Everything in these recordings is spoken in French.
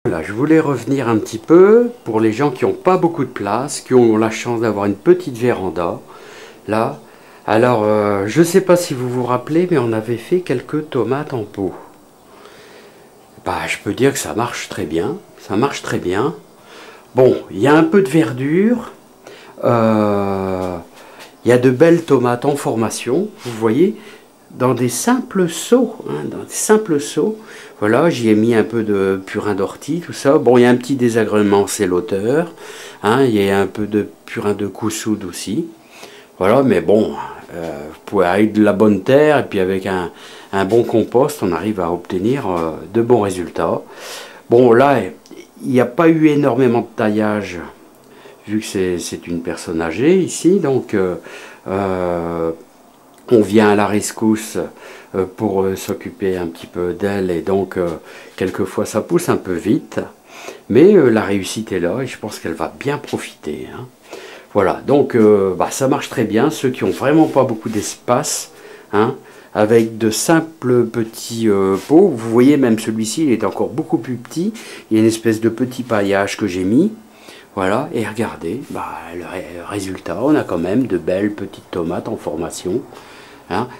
Voilà, je voulais revenir un petit peu pour les gens qui n'ont pas beaucoup de place, qui ont la chance d'avoir une petite véranda. Là, alors je ne sais pas si vous vous rappelez, mais on avait fait quelques tomates en pot. Bah, je peux dire que ça marche très bien. Ça marche très bien. Bon, il y a un peu de verdure. Il y a de belles tomates en formation, vous voyez, dans des simples seaux. Dans des simples seaux. Voilà, j'y ai mis un peu de purin d'ortie, tout ça. Bon, il y a un petit désagrément, c'est l'auteur. Il y a un peu de purin de coussoude aussi. Voilà, mais bon, vous pouvez avec de la bonne terre et puis avec un bon compost, on arrive à obtenir de bons résultats. Bon, là, il n'y a pas eu énormément de taillage, vu que c'est une personne âgée ici, donc on vient à la rescousse pour s'occuper un petit peu d'elle, et donc quelquefois ça pousse un peu vite, mais la réussite est là et je pense qu'elle va bien profiter. Voilà, donc ça marche très bien. Ceux qui ont vraiment pas beaucoup d'espace, avec de simples petits pots, vous voyez même celui-ci, il est encore beaucoup plus petit. Il y a une espèce de petit paillage que j'ai mis. Voilà, et regardez, le résultat, on a quand même de belles petites tomates en formation.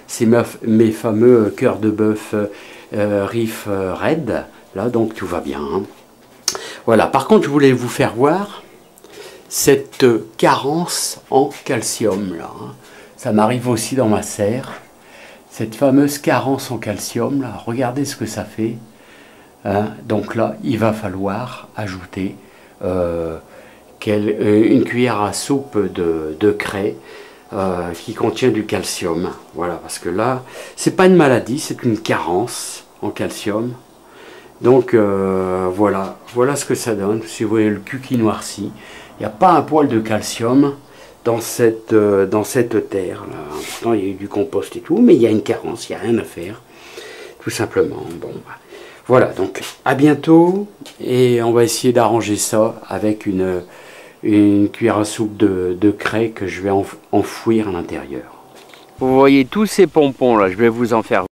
C'est mes fameux cœurs de bœuf Riff Red, là, donc tout va bien. Voilà, par contre, je voulais vous faire voir cette carence en calcium là. Ça m'arrive aussi dans ma serre. Cette fameuse carence en calcium là, regardez ce que ça fait. Donc là, il va falloir ajouter une cuillère à soupe de craie qui contient du calcium. Voilà, parce que là, c'est pas une maladie, c'est une carence en calcium. Donc voilà ce que ça donne. Si vous voyez le cul qui noircit, il n'y a pas un poil de calcium dans cette terre là. Pourtant il y a eu du compost et tout, mais il y a une carence, il n'y a rien à faire, tout simplement. Bon, voilà, donc à bientôt, et on va essayer d'arranger ça avec une cuillère à soupe de craie que je vais enfouir à l'intérieur. Vous voyez tous ces pompons là, je vais vous en faire